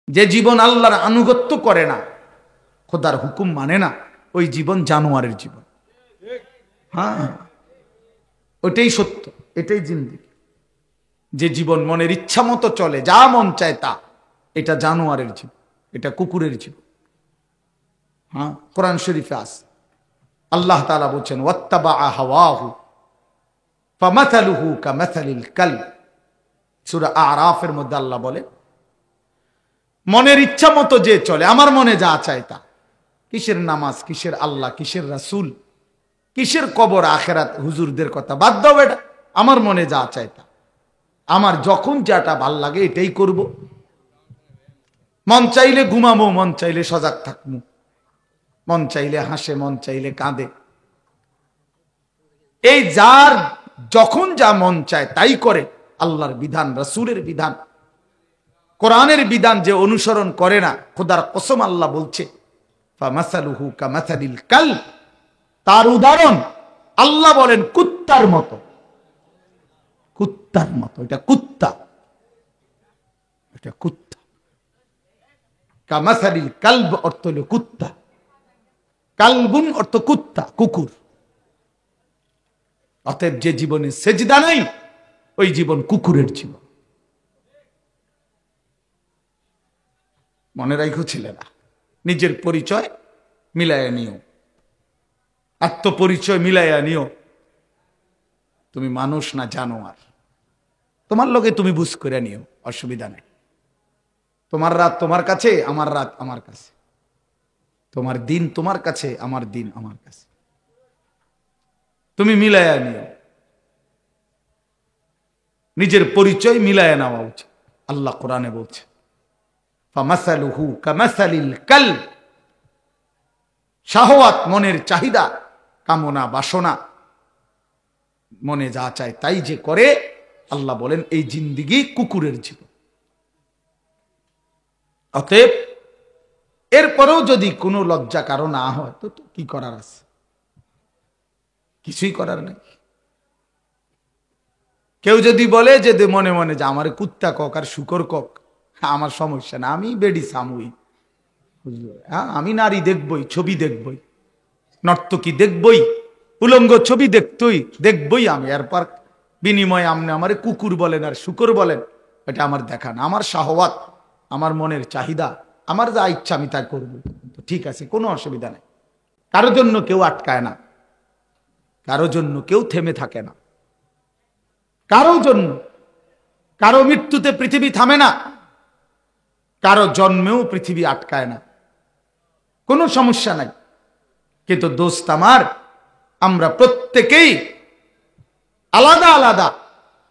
যে জীবন আল্লাহর আনুগত্য করে না, খোদার হুকুম মানে না, ওই জীবন জানোয়ারের জীবন। হ্যাঁ, ওইটাই সত্য, এটাই জিন্দেগি। যে জীবন মনের ইচ্ছা মতো চলে, যা মন চায় তা, এটা জানোয়ারের জীবন, এটা কুকুরের জীবন। হ্যাঁ, কোরআন শরীফে আছে, আল্লাহ তাআলা বলছেন ওয়াত্তাবা হাওয়াহু ফামাথালুহু কামাথালিল কালব। সূরা আরাফের মধ্যে আল্লাহ বলে, মনের ইচ্ছা মতো যে চলে, আমার মনে যা চায় তা, কিসের নামাজ, কিসের আল্লাহ, কিসের রাসূল, কিসের কবর আখেরাত, হুজুরদের কথা বাদ দাও, এটা আমার মনে যা চায় তা, আমার যখন যেটা ভাল লাগে এটাই করব। মন চাইলে ঘুমাবো, মন চাইলে সজাগ থাকবো, মন চাইলে হাসে, মন চাইলে কাঁদে। এই যার যখন যা মন চায় তাই করে। আল্লাহর বিধান, রাসূলের বিধান, কোরআনের বিধান যে অনুসরণ করে না, খোদার কসম আল্লাহ বলছে ফামাসালুহু কামাসালিল কালব, তার উদাহরণ আল্লাহ বলেন কুত্তার মতো। কুত্তার মতো, এটা কুত্তা, এটা কুত্তা। কামাসালিল কালব অর্থ হলো কুত্তা, কালবুন অর্থ কুত্তা, কুকুর। অতএব যে জীবনে সেজদা নাই, ওই জীবন কুকুরের জীবন। মনে রাখো ছেলেরা, নিজের পরিচয় মিলাইয়া নিও, আত্মপরিচয় মিলাইয়া নিও। তুমি মানুষ না জানোয়ার, তোমার লগে তুমি বুঝ করে নিও, অসুবিধা নেই। তোমার রাত তোমার কাছে, আমার রাত আমার কাছে, তোমার দিন তোমার কাছে, আমার দিন আমার কাছে, তুমি মিলাইয়া নিও। নিজের পরিচয় মিলাইয়া নেওয়া উচিত। আল্লাহ কোরআনে বলছে ফামাসালুহু কামাসালিল কালব, শাহওয়াত, মনের চাহিদা, কামনা, বাসনা, মনে যা চায় তাই যে করে, আল্লাহ বলেন এই জিন্দেগি কুকুরের জীবন। অতএব এরপরেও যদি কোনো লজ্জা কারো না হয়, তো কি করার আছে? কিছুই করার নেই। কেউ যদি বলে যে মনে মনে যে আমার কুত্তা কক আর শুকর কক, আমার সমস্যা না, আমি বেডি সামুই, হ্যাঁ, আমি নারী দেখবই, ছবি দেখবই, নর্তকী দেখবই, উলঙ্গ ছবি দেখবই আমি। এরপর বিনিময়ে আপনি আমার কুকুর বলেন আর শুকর বলেন, এটা আমার দেখা না। আমার শাহওয়াত, আমার মনের চাহিদা, আমার যা ইচ্ছা আমি তাই করব, তো ঠিক আছে, কোনো অসুবিধা নেই। কারোর জন্য কেউ আটকায় না, কারোর জন্য কেউ থেমে থাকে না, কারো জন্য, কারো মৃত্যুতে পৃথিবী থামে না, কারো জন্মেও পৃথিবী আটকায় না, কোনো সমস্যা নাই। কিন্তু দোস্ত আমার, আমরা প্রত্যেকেই আলাদা আলাদা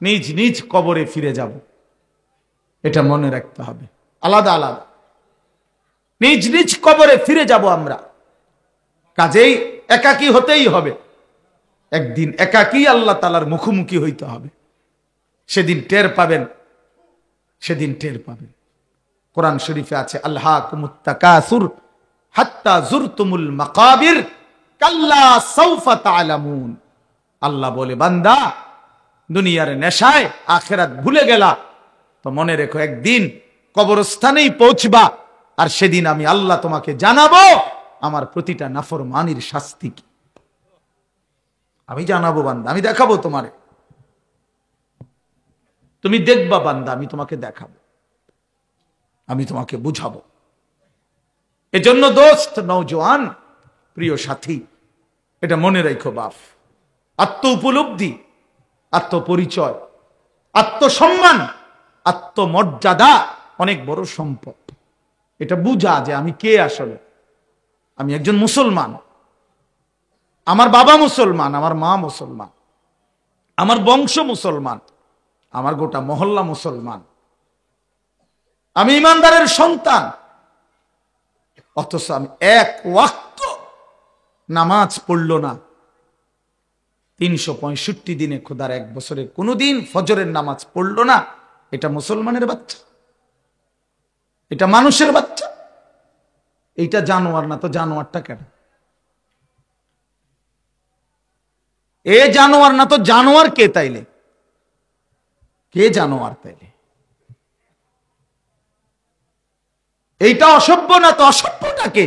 নিজ নিজ কবরে ফিরে যাব, এটা মনে রাখতে হবে। আলাদা আলাদা নিজ নিজ কবরে ফিরে যাব আমরা। কাজেই একাকী হতেই হবে, একদিন একাকী আল্লাহ তাআলার মুখোমুখি হইতে হবে। সেদিন টের পাবেন, সেদিন টের পাবেন। কোরআন শরীফে আছে আলহাকুমুত তাকাসুর হাত্তা জুরতুমুল মাকাবির কাল্লা সাউফা তা'লামুন। আল্লাহ বলে, বান্দা, দুনিয়ার নেশায় আখিরাত ভুলে গেলা, তো মনে রেখো একদিন কবরস্থানেই পৌঁছবা, আর সেদিন আমি আল্লাহ তোমাকে জানাবো আমার প্রতিটা নাফরমানির শাস্তি কি। আমি জানাবো বান্দা, আমি দেখাবো তোমারে, তুমি দেখবা বান্দা, আমি তোমাকে দেখাবো, আমি তোমাকে বুঝাবো। এজন্য দোস্ত, নওজোয়ান, প্রিয় সাথী, এটা মনে রাখো বাপ, আত্ম উপলব্ধি, আত্মপরিচয়, আত্মসম্মান, আত্মমর্যাদা অনেক বড় সম্পদ। এটা বুঝা যে আমি কে আসলে। আমি একজন মুসলমান, আমার বাবা মুসলমান, আমার মা মুসলমান, আমার বংশ মুসলমান, আমার গোটা মহল্লা মুসলমান, আমি ইমানদারের সন্তান, অথচ আমি এক ওয়াক্ত নামাজ পড়ল না। 365 দিনে, খোদার এক বছরে কোনোদিন ফজরের নামাজ পড়ল না। এটা মুসলমানের বাচ্চা, এটা মানুষের বাচ্চা, এইটা জানোয়ার না, তো জানোয়ারটা কেন? এ জানোয়ার না তো জানোয়ার কে তাইলে? কে জানোয়ার তাইলে? এইটা অসভ্য না তো অসভ্যটাকে?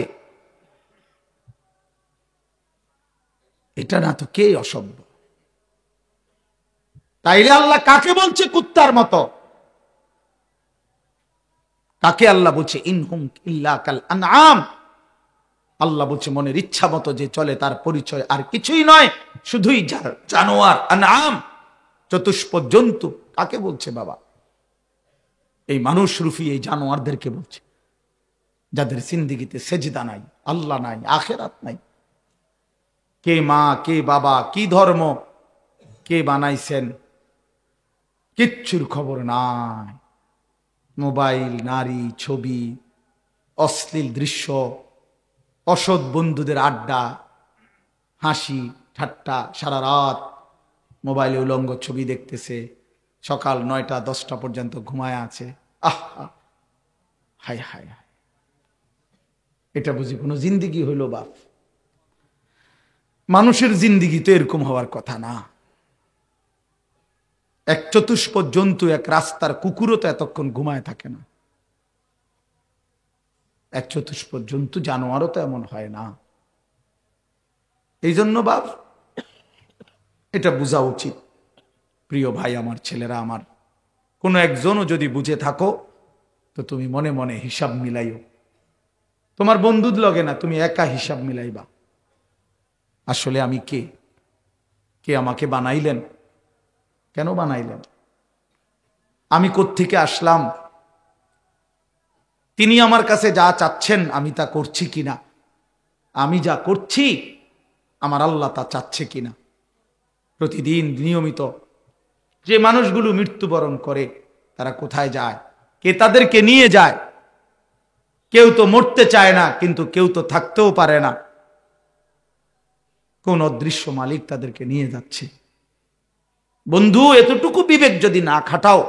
এটা না তো কে অসভ্য? তাইলে আল্লাহ কাকে বলছে কুত্তার মতো? কাকে আল্লাহ বলছে ইনহুম ইল্লা কাল আনআম? আল্লাহ বলছে মনের ইচ্ছা মতো যে চলে তার পরিচয় আর কিছুই নয়, শুধুই জানোয়ার, আনআম, চতুষ্প জন্তু। কাকে বলছে বাবা? এই মানুষ রূপী এই জানোয়ারদেরকে বলছে, যাদের জিন্দেগিতে সেজদা নাই, আল্লাহ নাই, আখেরাত নাই। কে মা, কে বাবা, কি ধর্ম, কে বানাইছেন, কিচ্ছুর খবর নাই। মোবাইল, নারী, ছবি, অশ্লীল দৃশ্য, অসৎ বন্ধুদের আড্ডা, হাসি ঠাট্টা, সারা রাত মোবাইলে উলঙ্গ ছবি দেখতেছে, সকাল 9টা 10টা পর্যন্ত ঘুমায় আছে। আহা, হায় হায় হায়, এটা বুঝি কোনো জিন্দিগি হইল বাপ? মানুষের জিন্দিগি তো এরকম হওয়ার কথা না। এক চতুষ্প জন্তু, এক রাস্তার কুকুরও তো এতক্ষণ ঘুমায় থাকে না। এক চতুষ্প জন্তু, জানোয়ারও তো এমন হয় না। এই জন্য বাপ এটা বোঝা উচিত। প্রিয় ভাই আমার, ছেলেরা আমার, কোনো একজনও যদি বুঝে থাকো তো তুমি মনে মনে হিসাব মিলাইও। তোমার বন্ধুর লগে না, তুমি একা হিসাব মিলাইবা। আসলে আমি কে? কে আমাকে বানাইলেন? কেন বানাইলেন? আমি কোত্থেকে আসলাম? তিনি আমার কাছে যা চাচ্ছেন আমি তা করছি কিনা? আমি যা করছি আমার আল্লাহ তা চাচ্ছে কিনা? প্রতিদিন নিয়মিত যে মানুষগুলো মৃত্যুবরণ করে তারা কোথায় যায়? কে তাদেরকে নিয়ে যায়? কেউ তো মরতে চায় না, কিন্তু কেউ তো থাকতেও পারে না। কোন অদৃশ্য মালিক তাদেরকে নিয়ে যাচ্ছে। বন্ধু, এতটুকু বিবেক যদি না খাটাও,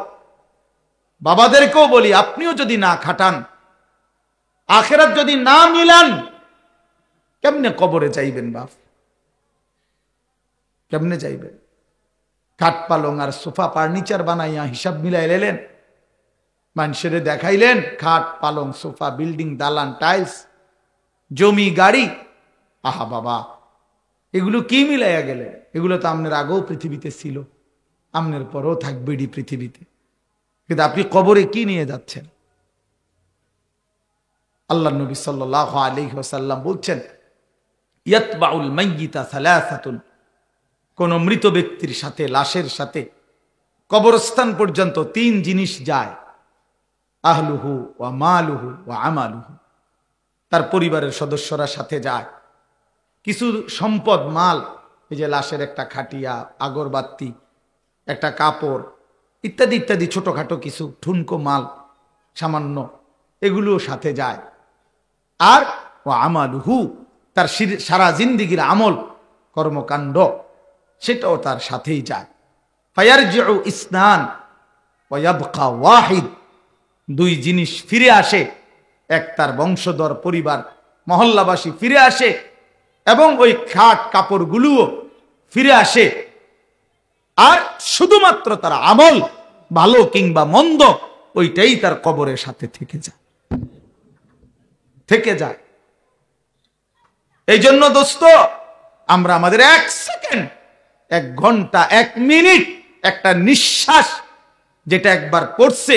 বাবাদেরকেও বলি আপনিও যদি না খাটান, আখেরাত যদি না মিলান, কেমনে কবরে যাইবেন বাপ? কেমনে যাইবেন? খাট পালং আর সোফা ফার্নিচার বানাইয়া হিসাব মিলাই লেলেন, মানুষের দেখাইলেন খাট পালং সোফা, বিল্ডিং, দালান, টাইলস, জমি, গাড়ি। আহা বাবা, এগুলো কি মিলাইয়া গেলে? এগুলো তো আপনার আগেও পৃথিবীতে ছিল, আপনার পরেও থাকবে পৃথিবীতে, কিন্তু আপনি কবরে কি নিয়ে যাচ্ছেন? আল্লাহ নবী সাল্লাল্লাহু আলাইহি ওয়াসাল্লাম বলছেন, ইয়াতবাউল মাইয়িতা সালাসাতুন, কোন মৃত ব্যক্তির সাথে, লাশের সাথে কবরস্থান পর্যন্ত 3 জিনিস যায়। আহলুহু ওয়া মালুহু ওয়া আমালুহু, তার পরিবারের সদস্যরা সাথে যায়। কিছু সম্পদ, মাল, এই যে লাশের একটা খাটিয়া, আগরবাতি, একটা কাপড়, ইত্যাদি ইত্যাদি, ছোটখাটো কিছু ঠুনকো মাল সামান্য, এগুলোও সাথে যায়। আর ওয়া আমালুহু, তার সারা জিন্দেগির আমল, কর্মকাণ্ড, সেটাও তার সাথেই যায়। ফায়ারজিউ ইসনান ওয়া ইয়াবকা ওয়াহিদ, 2 জিনিস ফিরে আসে। এক, তার বংশধর, পরিবার, মহল্লাবাসী ফিরে আসে, এবং ওই খাট কাপড়গুলোও ফিরে আসে। আর শুধুমাত্র তার আমল, ভালো কিংবা মন্দ, ওইটাই তার কবরের সাথে থেকে যায়। এই জন্য দোস্ত, আমরা আমাদের 1 সেকেন্ড, 1 ঘন্টা, 1 মিনিট, একটা নিঃশ্বাস যেটা একবার পড়ছে,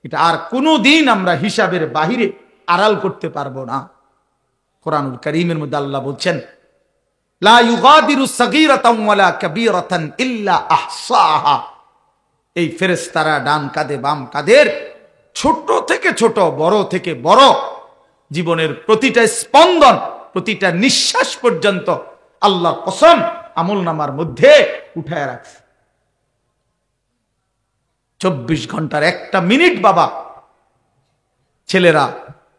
এটা আর কোনো দিন আমরা হিসাবের বাহিরে আড়াল করতে পারবো না। কোরআনুল কারীমের মধ্যে আল্লাহ বলছেন, লা ইউগাদিরু সাগীরাতান ওয়ালা কাবীরাতান ইল্লা আহসাহা। এই ফেরেশতারা ডান কাঁধে বাম কাঁধের ছোট থেকে ছোট, বড় থেকে বড় জীবনের প্রতিটা স্পন্দন, প্রতিটা নিঃশ্বাস পর্যন্ত আল্লাহর কসম আমলনামার মধ্যে উঠায় রাখছে। 24 ঘন্টার 1টা মিনিট বাবা, ছেলেরা,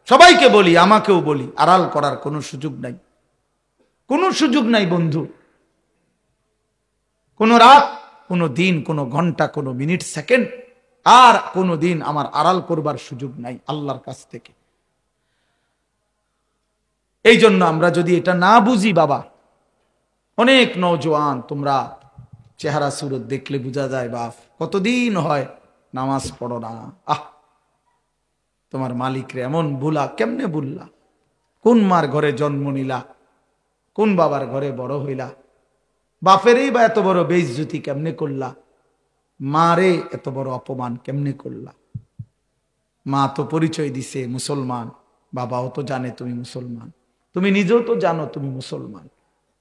সবাইকে বলি, আমাকেও বলি, আড়াল করার কোনো সুযোগ নাই, কোনো সুযোগ নাই বন্ধু। কোনো রাত, কোনো দিন, কোনো ঘন্টা, কোনো মিনিট, সেকেন্ড, আর কোনো দিন আমার আড়াল করবার সুযোগ নাই আল্লাহর কাছ থেকে। এই জন্য আমরা যদি এটা না বুঝি বাবা, অনেক নওজোয়ান, তোমরা চেহারা সুরত দেখলে বোঝা যায় বাপ, কতদিন হয় নামাজ পড়ো না। তোমার মালিকরে এমন ভুলা কেমনে ভুললা? কোন মার ঘরে জন্ম নিলা, কোন বাবার ঘরে বড় হইলা, বাপেরই বা এত বড় বেইজ্জতি কেমনে করলা, মারে এত বড় অপমান কেমনে করলা? মা তো পরিচয় দিছে মুসলমান, বাবাও তো জানে তুমি মুসলমান, তুমি নিজেও তো জানো তুমি মুসলমান।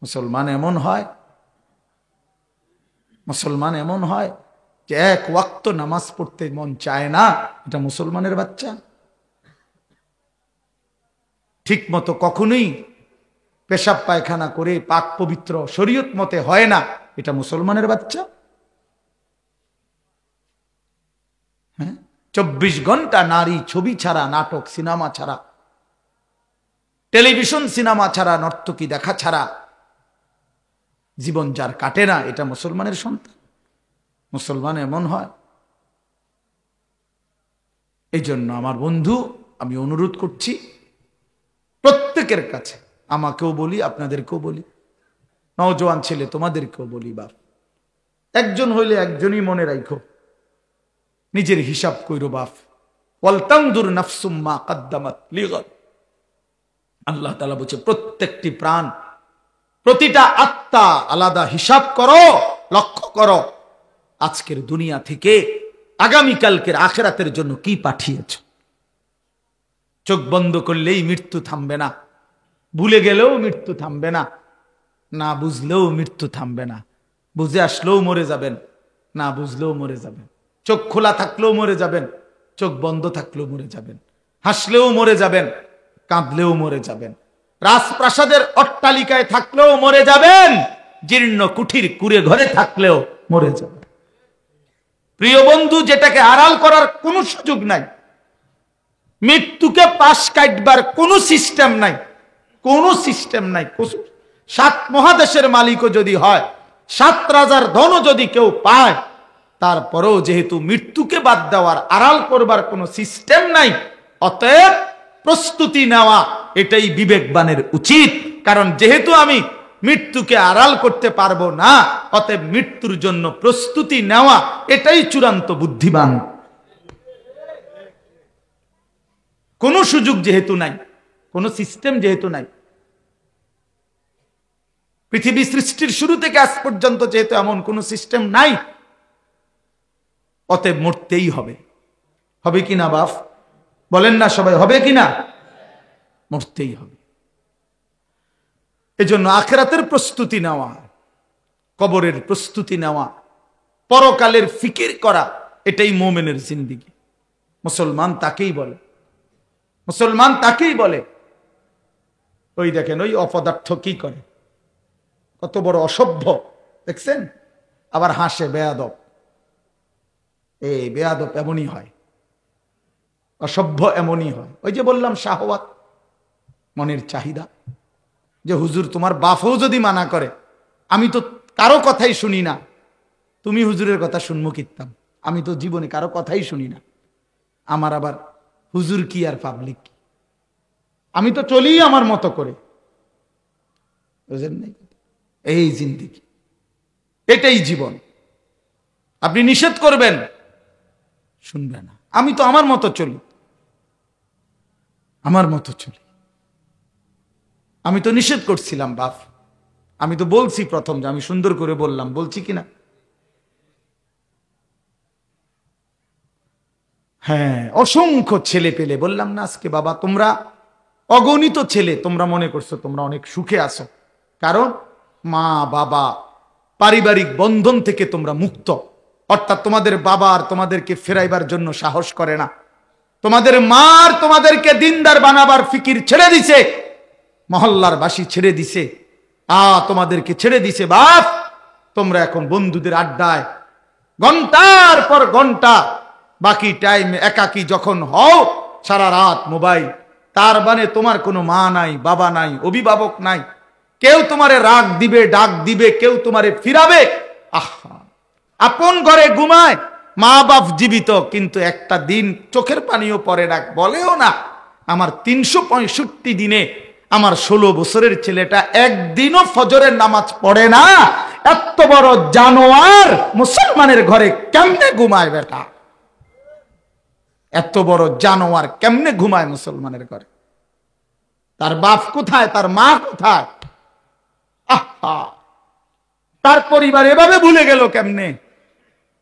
মুসলমান এমন হয়, মুসলমান এমন হয় যে এক ওয়াক্ত নামাজ পড়তে মন চায় না, এটা মুসলমানের বাচ্চা? ঠিক মতো কখনোই পেশাব পায়খানা করে পাক পবিত্র শরীয়ত মতে হয় না, এটা মুসলমানের বাচ্চা? হ্যাঁ, 24 ঘন্টা নারী ছবি ছাড়া, নাটক সিনেমা ছাড়া, টেলিভিশন সিনেমা ছাড়া, নর্তকী দেখা ছাড়া জীবন যার কাটে না, এটা মুসলমানের সন্তান? মুসলমান এমন হয়? এই জন্য আমার বন্ধু, আমি অনুরোধ করছি প্রত্যেকের কাছে, আমাকেও বলি আপনাদেরকেও বলি, নওজোয়ান ছেলে তোমাদেরকেও বলি, বাপ একজন হইলে একজনই মনে রাখো, নিজের হিসাব কইরো বাপ। ওয়ালতানজুর নাফসুম মা কদ্দামাত লিগাদ। আল্লাহ তাআলা বলছে প্রত্যেকটি প্রাণ, প্রতিটা আত্মা আলাদা হিসাব করো, লক্ষ্য করো আজকের দুনিয়া থেকে আগামীকালকের আখিরাতের জন্য কি পাঠিয়েছ। চোখ বন্ধ করলেই মৃত্যু থামবে না, ভুলে গেলেও মৃত্যু থামবে না, না বুঝলেও মৃত্যু থামবে না। বুঝে আসলেও মরে যাবেন, না বুঝলেও মরে যাবেন। চোখ খোলা থাকলেও মরে যাবেন, চোখ বন্ধ থাকলেও মরে যাবেন। হাসলেও মরে যাবেন, কাঁদলেও মরে যাবেন। রাজপ্রাসাদের অট্টালিকায় থাকলেও মরে যাবেন, জীর্ণ কুঠির কুড়ে ঘরে থাকলেও মরে যাবেন। প্রিয় বন্ধু, যেটাকে আড়াল করার কোনো সুযোগ নাই, মৃত্যুকে পাশ কাটবার কোনো সিস্টেম নাই, কোনো সিস্টেম নাই। 7 মহাদেশের মালিকও যদি হয়, 7 রাজার ধনও যদি কেউ পায়, তারপরেও যেহেতু মৃত্যুকে বাদ দেওয়ার, আড়াল করবার কোনো সিস্টেম নাই, অতএব প্রস্তুতি নেওয়া এটাই বিবেকবানের উচিত। কারণ যেহেতু আমি মৃত্যুকে আড়াল করতে পারবো না, অতএব মৃত্যুর জন্য প্রস্তুতি নেওয়া এটাই চূড়ান্ত বুদ্ধিমান। কোনো সুযোগ যেহেতু নাই, কোনো সিস্টেম যেহেতু নাই, পৃথিবী সৃষ্টির শুরু থেকে আজ পর্যন্ত যেহেতু এমন কোনো সিস্টেম নাই, অতএব মরতেই হবে। হবে কিনা বাপ বলেন না সবাই, হবে কিনা? মরতেই হবে। এজন্য আখিরাতের প্রস্তুতি নেওয়া, কবরের প্রস্তুতি নেওয়া, পরকালের ফিকির করা, এটাই মুমিনের জিন্দেগি। মুসলমান তাকেই বলে, মুসলমান তাকেই বলে। ওই দেখেন ওই অপদার্থ কি করে, কত বড় অসভ্য দেখছেন, আবার হাসে, বেয়াদব। এই বেয়াদব এমনই হয়, অসভ্য এমনই হয়। ওই যে বললাম শাহওয়াত, মনের চাহিদা, যে হুজুর তোমার বাপও যদি মানা করে, আমি তো কারো কথাই শুনি না, তুমি হুজুরের কথা শুনবো কিতাম, আমি তো জীবনে কারো কথাই শুনি না, আমার আবার হুজুর কি আর পাবলিক কি, আমি তো চলি আমার মতো করে। বুঝলেন নাই? এই জিন্দেগি, এটাই জীবন। আপনি নিষেধ করবেন, শুনবে না। আমি তো আমার মতো চলি, আমার মতো চলি। আমি তো নিষেধ করছিলাম বাপ, আমি তো বলছি প্রথম যে আমি সুন্দর করে বললাম, বলছি কিনা? হ্যাঁ, অসংখ্য ছেলে পেলে বললাম না আজকে, বাবা তোমরা অগণিত ছেলে, তোমরা মনে করছো তোমরা অনেক সুখে আছো, কারণ মা বাবা পারিবারিক বন্ধন থেকে তোমরা মুক্ত। অর্থাৎ তোমাদের বাবা আর তোমাদেরকে ফেরাইবার জন্য সাহস করে না, তোমাদের মা আর তোমাদেরকে দিনদার বানাবার ফিকির ছেড়ে দিছে, মহল্লার বাসী ছেড়ে দিছে, তোমাদেরকে ছেড়ে দিছে। বাপ তোমরা এখন বন্ধুদের আড্ডায় ঘন্টার পর ঘন্টা, বাকি টাইম একাকী যখন হও, সারা রাত মোবাইল। তার মানে তোমার কোনো মা নাই, বাবা নাই, অভিভাবক নাই, কেউ তোমারে রাগ দিবে, ডাক দিবে, কেউ তোমারে ফিরাবে। আহা, আপন ঘরে ঘুমায়, মা বাপ জীবিত, কিন্তু একটা দিন চোখের পানিও পড়ে না, বলেও না। আমার 365 দিনে আমার 16 বছরের ছেলেটা একদিনও ফজরের নামাজ পড়ে না। এত বড় জানোয়ার মুসলমানের ঘরে কেমনে ঘুমায় বেটা? এত বড় জানোয়ার কেমনে ঘুমায় মুসলমানের ঘরে? তার বাপ কোথায়, তার মা কোথায়? আহা, তার পরিবার এভাবে ভুলে গেল কেমনে?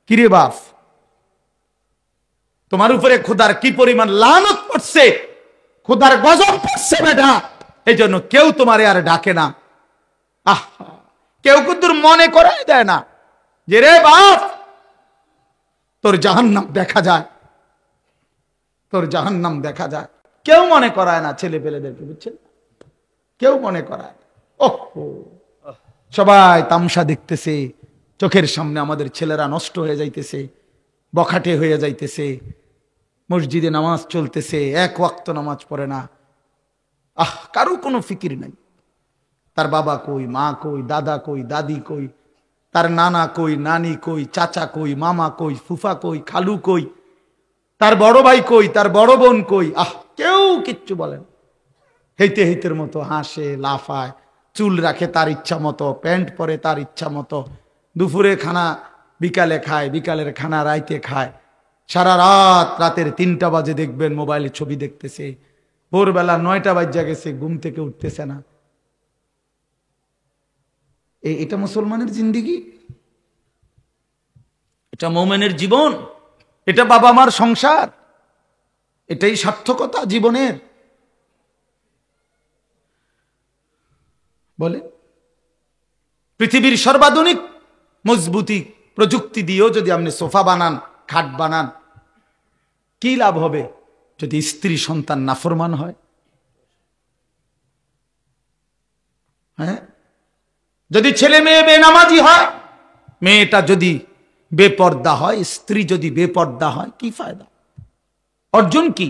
কিরে বাপ, তোমার উপরে খোদার কি পরিমাণ লানত পড়ছে, খোদার গজব পড়ছে বেটা, এই জন্য কেউ তোমারে আর ডাকে না। আহা, কেউ কিন্তু মনে করাই দেয় না যে রে বাপ তোর জাহান্নাম দেখা যায়, তোর জাহান্নাম দেখা যায়। কেউ মনে করায় না ছেলে পেলেদেরকে, বুঝছেন? কেউ মনে করায়। ওহো, সবাই তামসা দেখতেছে, চোখের সামনে আমাদের ছেলেরা নষ্ট হয়ে যাইতেছে, বখাটে হয়ে যাইতেছে, মসজিদে নামাজ চলতেছে, এক ওয়াক্ত নামাজ পড়ে না। কারো কোনো ফিকির নাই। তার বাবা কই, মা কই, দাদা কই, দাদি কই, তার নানা কই, নানি কই, চাচা কই, মামা কই, ফুফা কই, খালু কই, তার বড় ভাই কই, তার বড় বোন কই। কেউ কিচ্ছু বলেন। হেইতে হেইতের মতো হাসে, লাফায়, চুল রাখে তার ইচ্ছা মতো, প্যান্ট পরে তার ইচ্ছা মতো, দুপুরে খানা বিকালে খায়, বিকালের খানা রাইতে খায়, সারা রাত, রাতের 3টা বাজে দেখবেন মোবাইলে ছবি দেখতেছে, ভোরবেলা 9টা বাজে গেছে, ঘুম থেকে উঠতেছে না। এটা মুসলমানের জিন্দিগি? এটা মোমেনের জীবন? এটা বাবা মার সংসার? এটাই সার্থকতা জীবনের? বলে পৃথিবীর সর্বাধুনিক মজবুতি প্রযুক্তি দিয়েও যদি আপনি সোফা বানান, খাট বানান, কি লাভ হবে যদি স্ত্রী সন্তান নাফরমান হয়? হ্যাঁ, যদি ছেলে মেয়ে বেনামাজি হয়, মেয়েটা যদি বেপর্দা হয়, স্ত্রী যদি বেপর্দা হয়, কি ফায়দা? অর্জন কি?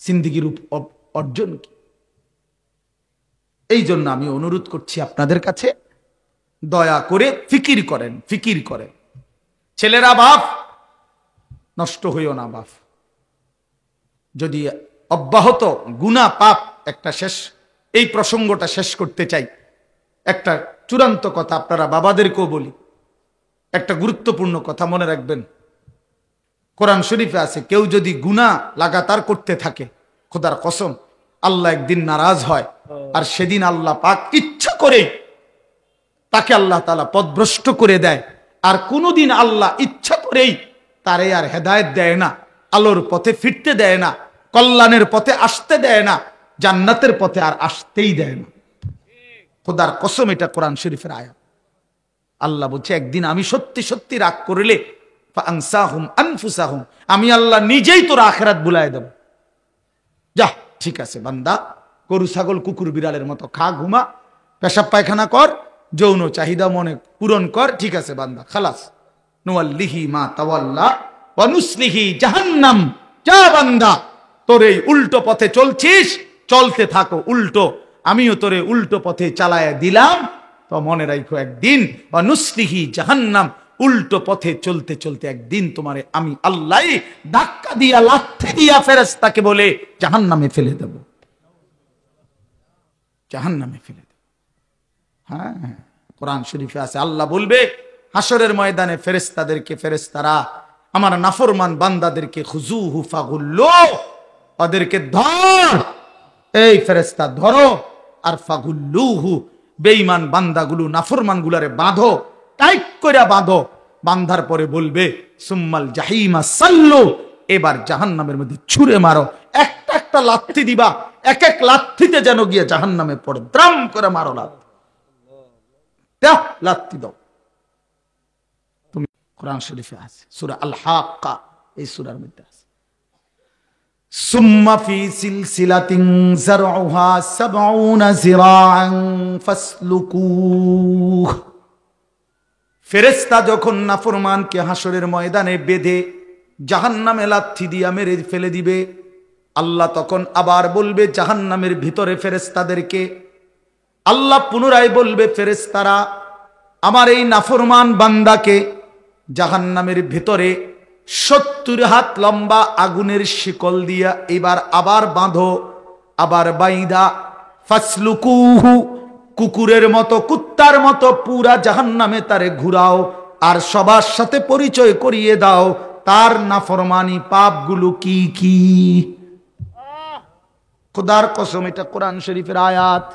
জিন্দেগির অর্জন কি? এই জন্য আমি অনুরোধ করছি আপনাদের কাছে, দয়া করে ফিকির করেন, ফিকির করেন। ছেলেরা বাপ, নষ্ট হইও না বাপ। যদি অব্যাহত গুনাহ পাপ, একটা শেষ, এই প্রসঙ্গটা শেষ করতে চাই। একটা চূড়ান্ত কথা আপনারা বাবাদেরকেও বলি, একটা গুরুত্বপূর্ণ কথা মনে রাখবেন। কোরআন শরীফে আছে, কেউ যদি গুনাহ লাগাতার করতে থাকে, খোদার কসম, আল্লাহ একদিন নারাজ হয়, আর সেদিন আল্লাহ পাক ইচ্ছা করে তাকে আল্লাহ তাআলা পথভ্রষ্ট করে দেয়। আর কোনদিন আল্লাহ ইচ্ছা করেই তারে আর হেদায়েত দেয় না, আলোর পথে ফিরতে দেয় না, কল্যাণের পথে আসতে দেয় না, জান্নাতের পথে আর আসতেই দেয় না। খোদার কসম, এটা কোরআন শরীফের আয়াত। আল্লাহ বলছে, একদিন আমি সত্যি সত্যি রাগ করলে ফাআনসাহুম আনফুসাহুম, আমি আল্লাহ নিজেই তোর আখিরাত ভুলায় দেব। যা, ঠিক আছে বান্দা, গরু ছাগল কুকুর বিড়ালের মতো খা, ঘুমা, পেশাব পায়খানা কর, যৌন চাহিদা মনে পূরণ কর, ঠিক আছে বান্দা, খালাস। নুয়াল্লিহি মা তাওয়াল্লা ওয়া নুসলিহি জাহান্নাম। যা বান্দা, তোর এই উল্টো পথে চলছিস, চলতে থাকো উল্টো, আমিও তোরে উল্টো পথে চালায়া দিলাম। তো মনে রাখো, একদিন ওয়া নুসলিহি জাহান্নাম, উল্টো পথে চলতে চলতে একদিন তোমারে আমি আল্লাহ ধাক্কা দিয়া, লাথি দিয়া ফেরেশতাকে বলে জাহান্নামে ফেলে দেব, জাহান্নামে ফেলে দেব। হ্যাঁ, কোরআন শরীফে আছে, আল্লাহ বলবে হাসরের ময়দানে ফেরেশতাদেরকে, ফেরেশতারা আমার নাফরমান বান্দাদেরকে খুজুহু ফাগুল্লু, ওদেরকে ধর, এই ফেরেশতা ধরো, আর ফাগুল্লুহু, বেঈমান বান্দাগুলো, নাফরমান গুলারে বাঁধো, টাইট করে বাঁধো। বাঁধার পরে বলবে সুম্মাল জাহিমা সাল্লু, এবার জাহান্নামের মধ্যে ছুঁড়ে মারো। একটা একটা লাথি দিবা, এক এক লাথিতে যেন গিয়ে জাহান্নামে পড়ে, দ্রাম করে মারো লাথি, লাথি দাও তুমি। কোরআন শরীফে আছে, সূরা আল হাক্কা, এই সূরার মধ্যে আছে, সুম্মা ফি সিলসিলাতিন যারউহা ৭০ যিরাআন ফাসলুকুহ। ফেরেশতা যখন নাফরমানকে হাসরের ময়দানে বেঁধে জাহান্নামে লাথি দিয়া মেরে ফেলে দিবে, আল্লাহ তখন আবার বলবে জাহান্নামের ভিতরে ফেরেশতাদেরকে, আল্লাহ পুনরায় বলবে ফেরেশতারা আমার এই নাফরমান বান্দাকে জাহান্নামের ভিতরে ৭০ হাত লম্বা আগুনের শিকল দিয়া এবার আবার বাঁধো, আবার বাইদা ফাসলুকুহু, কুকুরের মতো, কুত্তার মতো পুরা জাহান্নামে তারে ঘুরাও, আর সবার সাথে পরিচয় করিয়ে দাও, তার নাফরমানি পাপগুলো কি কি? খোদার কসম, এটা কোরআন শরীফের আয়াত।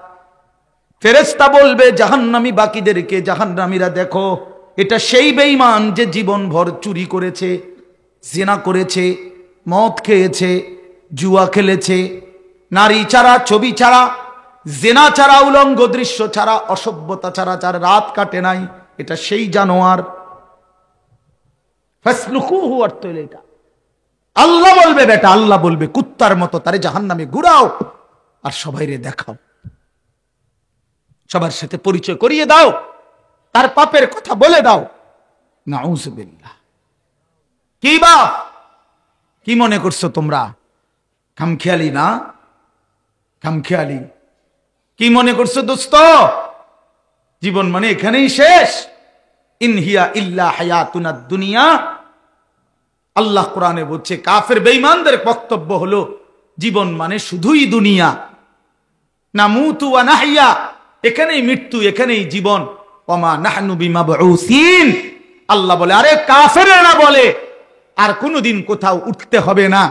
ফেরেশতা বলবে জাহান্নামী বাকিদেরকে, জাহান্নামীরা দেখো, এটা সেই বেঈমান যে জীবন ভর চুরি করেছে, জিনা করেছে, মদ খেয়েছে, জুয়া খেলেছে, নারী ছাড়া, ছবি ছাড়া, জিনা ছাড়া, উলঙ্গ দৃশ্য ছাড়া, অসভ্যতা ছাড়া যার রাত কাটে নাই, এটা সেই জানোয়ার। ফাসলুকুহু অর্থ হলো এটা। আল্লাহ বলবে বেটা, আল্লাহ বলবে কুত্তার মতো তারে জাহান্নামে ঘুরাও আর সবাইরে দেখাও, সবার সাথে পরিচয় করিয়ে দাও, তার পাপের কথা বলে দাও। নাউযুবিল্লাহ। কি বা কি মনে করছো তোমরা? খামখেয়ালি না? খামখেয়ালি কি মনে করছো দোস্ত? জীবন মানে এখানেই শেষ? ইনহিয়া ইল্লা হায়াতুনাদ দুনিয়া। আল্লাহ কোরআনে বলছে, কাফের বেঈমানদের বক্তব্য হলো জীবন মানে শুধুই দুনিয়া। নামুতু ওয়া নাহইয়া, এখানেই মৃত্যু, এখানেই জীবন। ওমা নাহনু বিমাবউসিন। আল্লাহ বলে, আরে কাফেররা বলে আর কোনোদিন কোথাও উঠতে হবে না,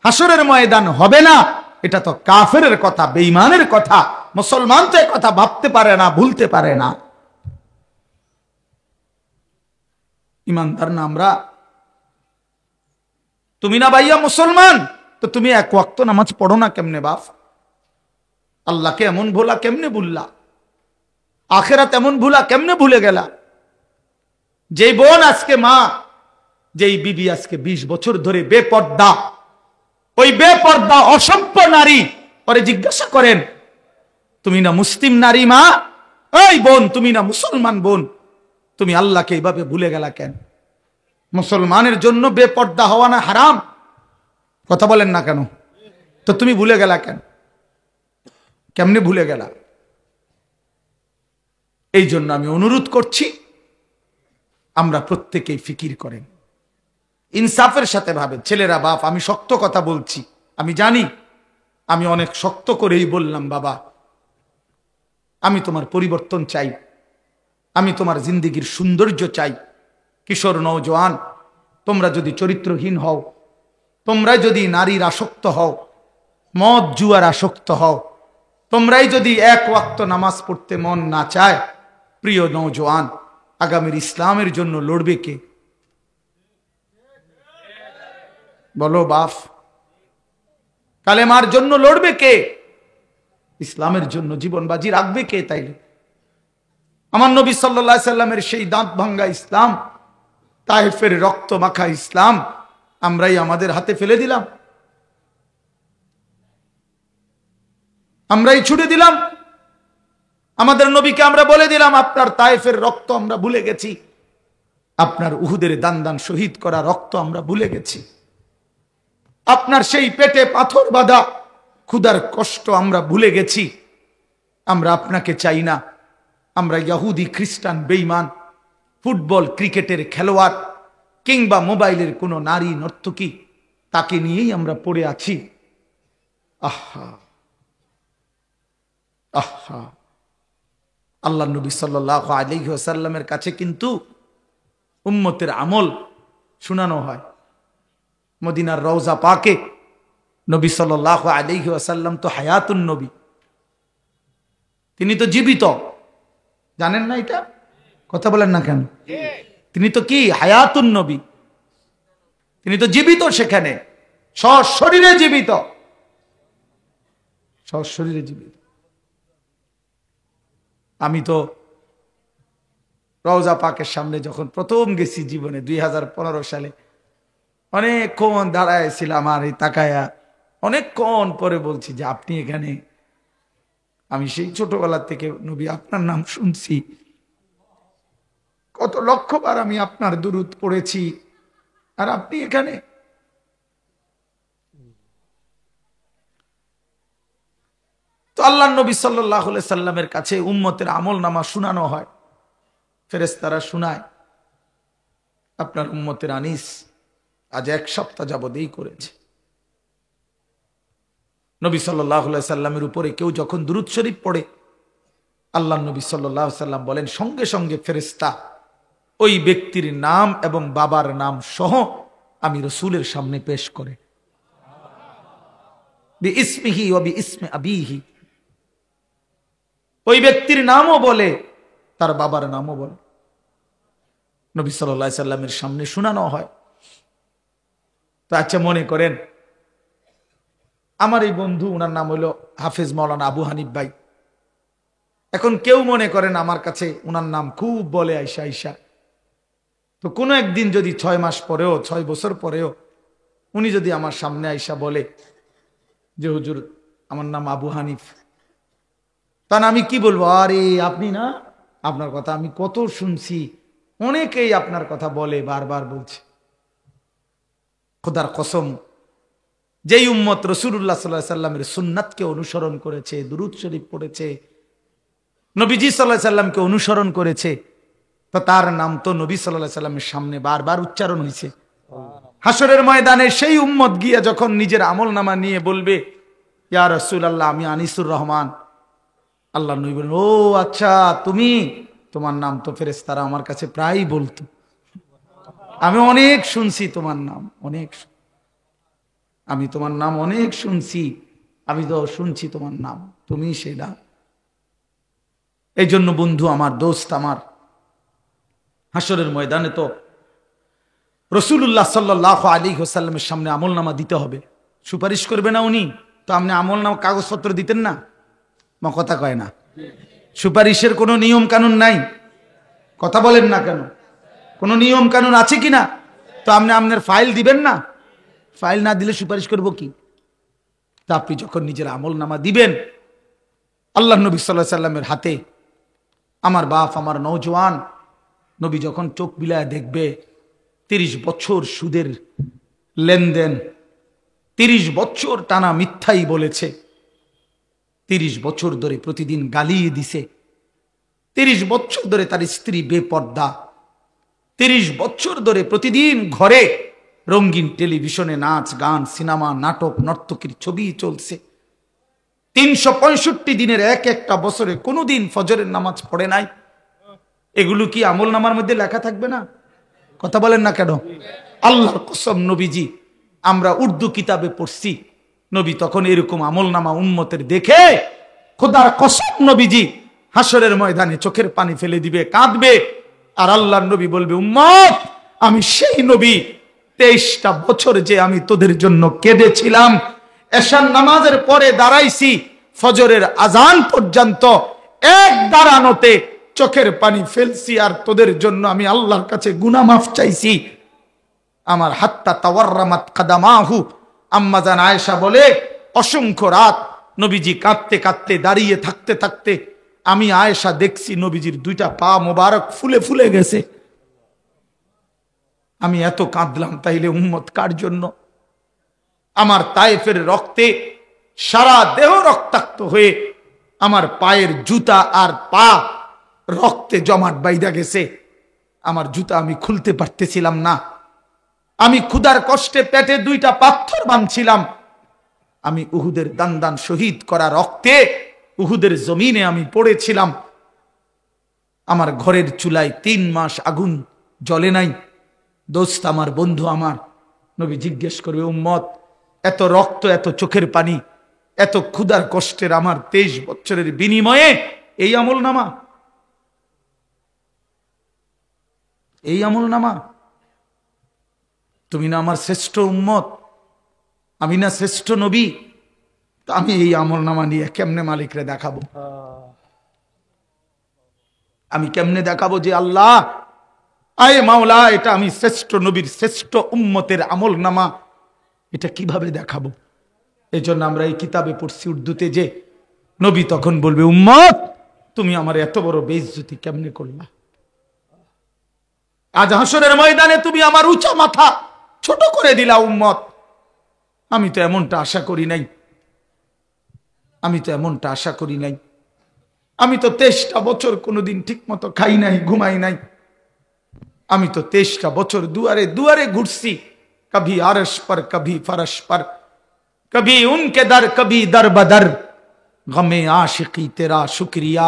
হাসরের ময়দান হবে না। এটা তো কাফেরের কথা, বেঈমানের কথা। মুসলমান তো এই কথা ভাবতে পারে না, ভুলতে পারে না। ইমানদার না আমরা? তুমি না ভাইয়া মুসলমান, তো তুমি এক ওয়াক্ত নামাজ পড়ো না কেমনে বাপ? আল্লাহকে এমন ভোলা কেমনে ভুললা? আখেরাত এমন ভুলা কেমনে ভুলে গেলা? যেই বোন আজকে মা, যেই বিবি আজকে 20 বছর ধরে বেপর্দা, ওই বেপর্দা অসভ্য নারী, পরে জিজ্ঞাসা করেন, তুমি না মুসলিম নারী মা? ওই বোন, তুমি না মুসলমান বোন, তুমি আল্লাহকে এইভাবে ভুলে গেলা কেন? মুসলমানের জন্য বেপর্দা হওয়া না হারাম? কথা বলেন না কেন? তো তুমি ভুলে গেলা কেন? কেমনে ভুলে গেলা? এই জন্য আমি অনুরোধ করছি, আমরা প্রত্যেকেই ফিকির করেন, ইনসাফের সাথে ভাবেন। ছেলেরা, বাপ, আমি শক্ত কথা বলছি, আমি জানি আমি অনেক শক্ত করেই বললাম, বাবা আমি তোমার পরিবর্তন চাই, আমি তোমার জিন্দেগির সৌন্দর্য চাই। কিশোর নওজোয়ান, তোমরা যদি চরিত্রহীন হও, তোমরা যদি নারীর আসক্ত হও, মদ জুয়ার আসক্ত হও, তোমরাই যদি এক ওয়াক্ত নামাজ পড়তে মন না চায়, প্রিয় নওজোয়ান, আগামীর ইসলামের জন্য লড়বে কে? বলো বাপ, কালেমার জন্য লড়বে কে? ইসলামের জন্য জীবন বাজি রাখবে কে? তাইলে আমার নবী সাল্লাল্লাহু আলাইহি সাল্লামের সেই দাঁত ভাঙ্গা ইসলাম, তায়েফের রক্ত মাখা ইসলাম আমরাই আমাদের হাতে ফেলে দিলাম, আমরাই ছুড়ে দিলাম। আমাদের নবীকে আমরা বলে দিলাম, আপনার তায়েফের রক্ত আমরা ভুলে গেছি, আপনার উহুদের দান দান শহীদ করা রক্ত আমরা ভুলে গেছি, আপনার সেই পেটে পাথর বাঁধা ক্ষুধার কষ্ট আমরা ভুলে গেছি। আমরা আপনাকে চাই না, আমরা ইহুদি, খ্রিস্টান, বেঈমান, ফুটবল, ক্রিকেটের খেলোয়াড় কিংবা মোবাইলের কোনো নারী নর্তকী, তাকে নিয়েই আমরা পড়ে আছি। আহা আহা, আল্লাহ নবী সাল্লাল্লাহু আলাইহি ওয়াসাল্লামের কাছে কিন্তু উম্মতের আমল শোনানো হয়। মদিনার রওজা পাকে নবী সাল্লাল্লাহু আলাইহি ওয়াসাল্লাম তো হায়াতুন নবী, তিনি তো জীবিত। জানেন না এটা? কথা বলেন না কেন? তিনি তো কি হায়াতুন নবী, তিনি তো জীবিত, সেখানে সশরীরে জীবিত, সশরীরে জীবিত। আমি তো রওজা পাকের সামনে যখন প্রথম গেছি জীবনে 2015 সালে, অনেকক্ষণ দাঁড়াইছিলাম আর এই তাকায়া, অনেকক্ষণ পরে বলছি যে আপনি এখানে? আমি সেই ছোটবেলা থেকে নবী আপনার নাম শুনছি, কত লক্ষবার আমি আপনার দুরূদ পড়েছি, আর আপনি এখানে? তো আল্লাহ নবী সাল্লাল্লাহু আলাইহি সাল্লামের কাছে উম্মতের আমল নামা শুনানো হয়, ফেরেশতারা শুনায়। আপনার উম্মতের আনিস আজ 1 সপ্তাহ যাবত এই করেছে। নবী সাল্লাল্লাহু আলাইহি সাল্লামের উপরে কেউ যখন দুরূদ শরীফ পড়ে, আল্লাহ নবী সাল্লাল্লাহু আলাইহি সাল্লাম বলেন, সঙ্গে সঙ্গে ফেরেশতা ওই ব্যক্তির নাম এবং বাবার নাম সহ আমি রসুলের সামনে পেশ করে, বিইসমিহি ওয়া বিইসমি আবিহি, ওই ব্যক্তির নামও বলে, তার বাবার নামও বলে, নবী সাল্লাল্লাহু আলাইহি সাল্লামের সামনে শোনানো হয়। তো আচ্ছা, মনে করেন আমার এই বন্ধু, ওনার নাম হলো হাফেজ মাওলানা আবু হানিফ ভাই। এখন কেউ মনে করেন আমার কাছে ওনার নাম খুব বলে আইসা আইসা, তো কোনো একদিন যদি 6 মাস পরেও 6 বছর পরেও উনি যদি আমার সামনে আইসা বলে যে হুজুর আমার নাম আবু হানিফ, তখন আমি কি বলবো? আরে আপনি না, আপনার কথা আমি কত শুনছি, অনেকেই আপনার কথা বলে, বারবার বলছে। খোদার কসম, যেই উম্মত রাসূলুল্লাহ সাল্লাল্লাহু আলাইহি সাল্লামের সুন্নাতকে অনুসরণ করেছে, দুরূদ শরীফ পড়েছে, নবীজি সাল্লাল্লাহু আলাইহি সাল্লামকে অনুসরণ করেছে, তো তার নাম তো নবী সাল্লাল্লাহু আলাইহি সাল্লামের সামনে বারবার উচ্চারণ হয়েছে। হাসরের ময়দানে সেই উম্মত গিয়া যখন নিজের আমলনামা নিয়ে বলবে, ইয়া রাসূলুল্লাহ, আমি আনিসুর রহমান, আল্লাহ নবী বলেন, ও আচ্ছা তুমি, তোমার নাম তো ফেরেশতারা আমার কাছে প্রায়ই বলতো, আমি অনেক শুনছি তোমার নাম, আমি তোমার নাম অনেক শুনছি, আমি তো শুনছি তোমার নাম, তুমি সেটা। এই জন্য বন্ধু আমার, দোস্ত আমার, হাসরের ময়দানে তো রাসূলুল্লাহ সাল্লাল্লাহু আলাইহি ওয়াসাল্লামের সামনে আমলনামা দিতে হবে। সুপারিশ করবে না উনি? তো আপনি আমলনামা কাগজপত্র দিতেন না? কথা কয় না। সুপারিশের কোনো নিয়ম কানুন নাই? কথা বলেন না কেন? কোনো নিয়ম কানুন আছে কি না? তো আপনি আপনার ফাইল দিবেন না? ফাইল না দিলে সুপারিশ করব কি? তা আপনি যখন নিজের আমলনামা দিবেন, আল্লাহ নবী সাল্লাল্লাহু আলাইহি সাল্লামের হাতে, আমার বাপ, আমার নওজোয়ান নবী যখন চোখ বিলায় দেখবে 30 বছর সুদের লেনদেন, 30 বছর টানা মিথ্যাই বলেছে, 30 বছর ধরে প্রতিদিন গালিয়ে দিছে, 30 বছর ধরে তার স্ত্রী বেপর্দা, 30 বছর ধরে প্রতিদিন ঘরে রঙিন টেলিভিশনে নাচ গান, সিনেমা, নাটক, নর্তকীর ছবি চলছে, 365 দিনের একটা বছরে কোনোদিন ফজরের নামাজ পড়ে নাই। এগুলো কি আমল নামার মধ্যে লেখা থাকবে না? কথা বলেন না কেন? আল্লাহর কসম, নবীজি, আমরা উর্দু কিতাবে পড়ছি, নবী তখন এরকম আমল নামা উম্মতের দেখে, খোদার কসম, নবীজি হাসরের ময়দানে চোখের পানি ফেলে দিবে, কাঁদবে, আর আল্লাহর নবী বলবে, উম্মত, আমি সেই নবী, 23টা বছর যে আমি তোদের জন্য কেঁদেছিলাম, এশার নামাজের পরে দাঁড়াইছি, ফজরের আজান পর্যন্ত এক দাঁড়ানোতে চোখের পানি ফেলছি, আর তোদের জন্য আমি আল্লাহর কাছে গুনাহ মাফ চাইছি। আমার হাত্তা তাওয়াররামাত কাদামাহু, আম্মা জান আয়েশা বলে, অসংখ্য রাত নবীজি কাঁদতে কাঁদতে, দাঁড়িয়ে থাকতে থাকতে আমি আয়েশা দেখছি নবীজির 2টা পা মোবারক ফুলে ফুলে গেছে। আমি এত কাঁদলাম, তাইলে উম্মত কার জন্য? আমার তায়েফের রক্তে সারা দেহ রক্তাক্ত হয়ে আমার পায়ের জুতা আর পা রক্তে জমাট বাইধা গেছে, আমার জুতা আমি খুলতে পারতেছিলাম না, আমি ক্ষুধার কষ্টে পেটে 2টা পাথর বাঁধছিলাম, আমি উহুদের দান দান শহীদ করা রক্তে উহুদের জমিনে আমি পড়েছিলাম, আমার ঘরের চুলায় 3 মাস আগুন জ্বলে নাই। দোস্ত আমার, বন্ধু আমার, নবী জিজ্ঞেস করবে, উম্মত, এত রক্ত, এত চোখের পানি, এত ক্ষুধার কষ্টের আমার 23 বছরের বিনিময়ে এই আমলনামা, এই আমলনামা? তুমি না আমার শ্রেষ্ঠ উম্মত, আমি না শ্রেষ্ঠ নবী, তো আমি এই আমলনামা নিয়ে কেমনে মালিকরে দেখাবো? আমি কেমনে দেখাবো যে আল্লাহ, আয় মাওলা, এটা আমি শ্রেষ্ঠ নবীর, শ্রেষ্ঠ উম্মতের আমলনামা, এটা কিভাবে দেখাবো? এই জন্য আমরা এই কিতাবে পড়ছি উর্দুতে, যে নবী তখন বলবে, উম্মত, তুমি আমার এত বড় বেইজ্জতি কেমনে করলা? আজ হাসরের ময়দানে তুমি আমার উঁচা মাথা ছোট করে দিলা উম্মত। আমি তো এমনটা আশা করি নাই, আমি তো এমনটা আশা করি নাই। আমি তো 23টা বছর কোনোদিন ঠিক মতো খাই নাই, ঘুমাই নাই। আমি তো 23টা বছর দুয়ারে দুয়ারে ঘুরছি, কभी আরশ पर कभी फरश पर, कभी उनके दर कभी दर बदर, गमे आशिकी तेरा शुक्रिया,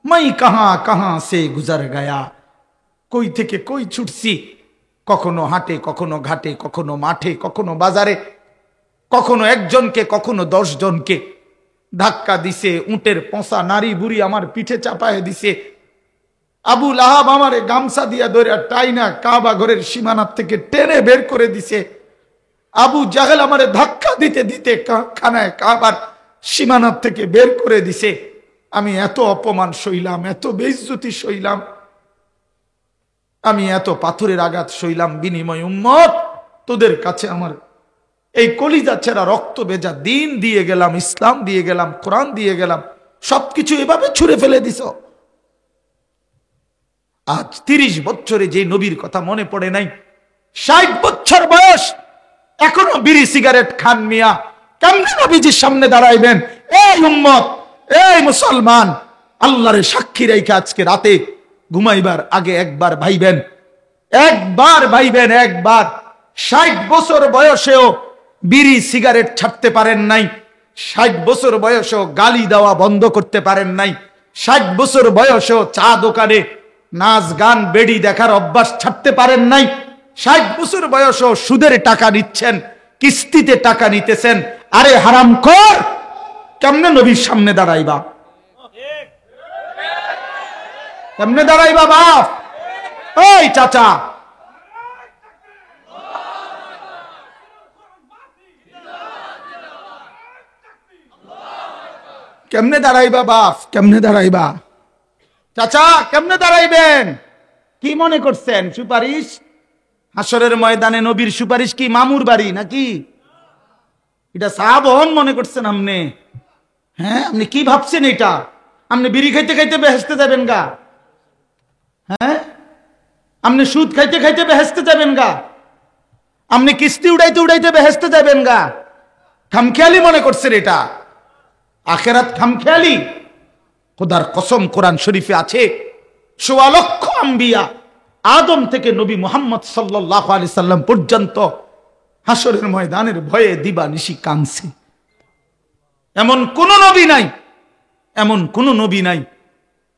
मैं कहां कहां से गुजर गया। কই থেকে কই ছুটছি, কখনো হাটে, কখনো ঘাটে, কখনো মাঠে, কখনো বাজারে, কখনো একজনকে, কখনো 10 জনকে ধাক্কা দিছে। উটের পচা নারী বুড়ি আমার পিঠে চাপায় দিছে। আবু লাহাব আমারে গামছা দিয়া ধরে টাইনা কাবা ঘরের সীমানার থেকে টেনে বের করে দিছে। আবু জাহেল আমারে ধাক্কা দিতে দিতে খানায় কাবার সীমানার থেকে বের করে দিছে। আমি এত অপমান সইলাম, এত বেইজ্জতি সইলাম, আমি এত পাথরের আঘাত সইলাম। বিনিময় উম্মত, তোদের কাছে আমার এই কলিজা ছেঁড়া রক্ত ভেজা দিন দিয়ে গেলাম, ইসলাম দিয়ে গেলাম, কোরআন দিয়ে গেলাম, সবকিছু এভাবে ছুঁড়ে ফেলে দিছ। আজ 30 বছরে যে নবীর কথা মনে পড়ে নাই, 60 বছর বয়স এখনো বিড়ি সিগারেট খান মিয়া, কেমনে নবীজির সামনে দাঁড়াইবেন? এই উম্মত, এই মুসলমান, আল্লাহরে সাক্ষী রেখে আজকে রাতে ঘুমাইবার আগে একবার ভাইবেন, একবার ভাইবেন, একবার। 60 বছর বয়সেও বিড়ি সিগারেট ছাড়তে পারেন নাই, 60 বছর বয়সেও গালি দেওয়া বন্ধ করতে পারেন নাই, 60 বছর বয়সেও চা দোকানে নাচ গান বেড়ি দেখার অভ্যাস ছাড়তে পারেন নাই, 60 বছর বয়সেও সুদের টাকা নিচ্ছেন, কিস্তিতে টাকা নিতেছেন। আরে হারামখোর, কেমনে নবীর সামনে দাঁড়াইবা? কেমনে দাঁড়াইবা বাপ? ওই চাচা, কেমনে দাঁড়াইবা বাপ? কেমনে দাঁড়াইবা? চাচা কেমনে দাঁড়াইবেন? কি মনে করছেন সুপারিশ? হাসরের ময়দানে নবীর সুপারিশ কি মামুর বাড়ি নাকি? এটা সাহাবন মনে করছেন আপনি? হ্যাঁ, আপনি কি ভাবছেন এটা? আপনি বিড়ি খাইতে খাইতে বেহেশতে যাবেন গা? হ্যাঁ, আপনি সুদ খাইতে খাইতে বেহেশতে যাবেন গা? আপনি কিস্তি উড়াইতে উড়াইতে বেহেশতে যাবেন গা? খামখেয়ালি মনে করছেন এটা? আখেরাত খামখেয়ালি? খোদার কসম, কোরআন শরীফে আছে ১৪ লক্ষ আম্বিয়া, আদম থেকে নবী মুহাম্মদ সাল্লাল্লাহু আলাইহি সাল্লাম পর্যন্ত হাসরের ময়দানের ভয়ে দিবা নিশি কাঁদছে। এমন কোন নবী নাই, এমন কোন নবী নাই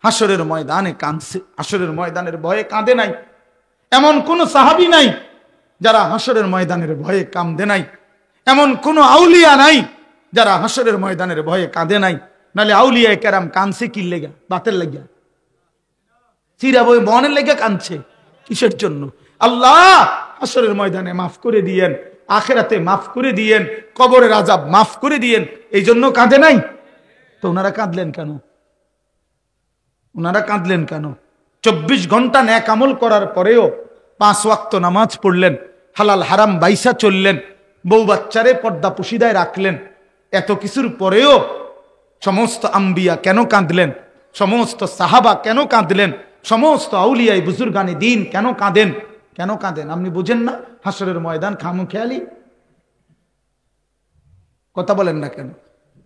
হাসরের ময়দানে কাঁদছে, হাসরের ময়দানের ভয়ে কাঁদে নাই। এমন কোন সাহাবী নাই যারা হাসরের ময়দানের ভয়ে কাঁদে নাই। এমন কোন আউলিয়া নাই যারা হাসরের ময়দানের ভয়ে কাঁদে নাই। নালে আউলিয়া কেরাম কাঁদছে কি লেগা? বাতের লেগা? চিরা বই মনের লেগে কাঁদছে কিসের জন্য? আল্লাহ হাসরের ময়দানে মাফ করে দিয়েন, আখেরাতে মাফ করে দিয়েন, কবরের আযাব মাফ করে দিয়েন, এই জন্য কাঁদে নাই। তো ওনারা কাঁদলেন কেন? ওনারা কাঁদলেন কেন? 24 ঘন্টা নেক আমল করার পরেও 5 ওয়াক্ত নামাজ পড়লেন, হালাল হারাম বাইসা চললেন, বউ বাচ্চারে পর্দা পুশিদায় রাখলেন, এত কিছুর পরেও সমস্ত আম্বিয়া কেন কাঁদলেন? সমস্ত সাহাবা কেন কাঁদলেন? সমস্ত আউলিয়াই বুজুর্গানে দিন কেন কাঁদেন? কেন কাঁদেন আপনি বুঝেন না? হাসরের ময়দান খামখেয়ালি? কথা বলেন না কেন?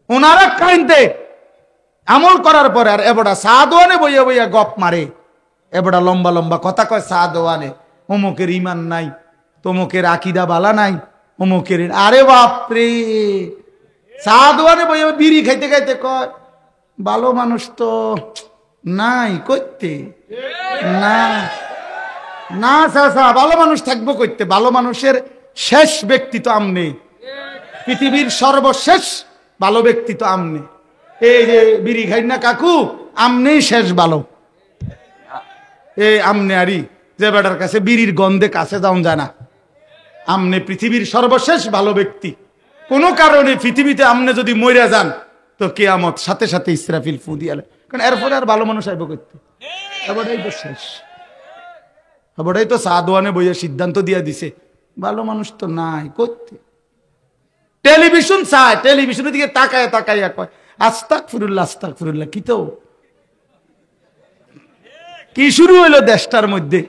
ওনারা কাঁদতে আমল করার পরে আর এবড়া সাদওয়ানে বইয়া বইয়া গপ মারে, এবড়া লম্বা লম্বা কথা কয় সাদওয়ানে, অমুকের ইমান নাই, তমুকের আকিদা বালা নাই, অমুকের। আরে বাপরে, সাদওয়ানে বইয়া বিড়ি খাইতে খাইতে কয় ভালো মানুষ তো নাই করতে না, না চাচা ভালো মানুষ থাকবো করতে? ভালো মানুষের শেষ ব্যক্তি তো আমনে, পৃথিবীর সর্বশেষ ভালো ব্যক্তি তো আমনে। এই যে বিড়ি খাই না কাকু, আমনেই শেষ ভালো। এই আমনে আরি যে বেটার কাছে বিড়ির গন্ধে কাছে যাওয়া যায় না, আমনে পৃথিবীর সর্বশেষ ভালো ব্যক্তি। কোনো কারণে পৃথিবীতে আমনে যদি মইরা যান তো কিয়ামত সাথে সাথে ইসরাফিল ফু দিয়ালে, কারণ এরপরে আর ভালো মানুষ আইব করতে। এবারই তো শেষ, এবারই তো সাদওয়ানে বইয়া সিদ্ধান্ত দিয়া দিছে ভালো মানুষ তো নাই করতে। টেলিভিশন চায়, টেলিভিশনের দিকে তাকায় তাকাইয়া কয় আস্তাগফিরুল্লাহ আস্তাগফিরুল্লাহ। কি তো কি শুরু হইলো দেশটার মধ্যে?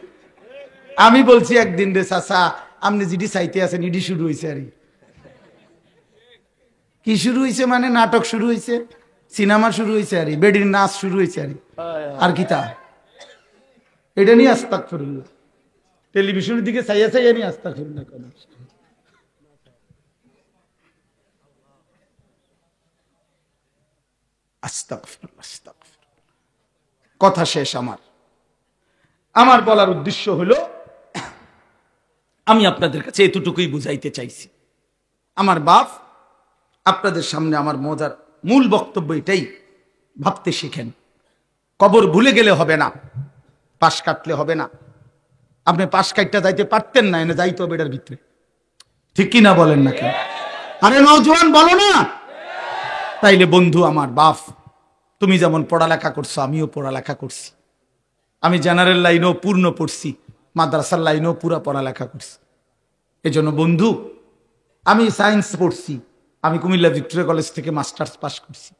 আমি বলছি একদিন রে চাচা, আপনি যেটি চাইতে আছেন ইডি শুরু হয়েছে। আর কি শুরু হয়েছে মানে? নাটক শুরু হয়েছে, সিনেমা শুরু হয়েছে, আর বেডির নাচ শুরু হয়েছে। আর কি তা এটা নিয়ে আস্তাগফিরুল্লাহ, টেলিভিশনের দিকে চাইয়া চাইয়া নিয়ে আস্তাগফিরুল্লাহ কেন? আস্তাগফিরুল্লাহ আস্তাগফিরুল্লাহ। কথা শেষ। আমার বলার উদ্দেশ্য হলো আমি আপনাদের কাছে এতটুকুই বুঝাইতে চাইছি। আমার বাপ, আপনাদের সামনে আমার মজার মূল বক্তব্য এটাই, ভাবতে শিখেন। কবর ভুলে গেলে হবে না, পাশ কাটলে হবে না। আপনি পাশ কাটটা যাইতে পারতেন না, এনে যাইতে হবে এটার ভিতরে, ঠিক কিনা বলেন না কেন? আরে নওজোয়ান বলো না। তাইলে বন্ধু আমার বাপ, তুমি যেমন পড়ালেখা করছো, আমিও পড়ালেখা করছি। আমি জেনারেল লাইনেও পূর্ণ পড়ছি, মাদ্রাসার লাইনেও পুরা পড়ালেখা করছি। এজন্য বন্ধু, আমি সায়েন্স পড়ছি, আমি কুমিল্লা ভিক্টোরিয়া কলেজ থেকে মাস্টার্স পাশ করছি,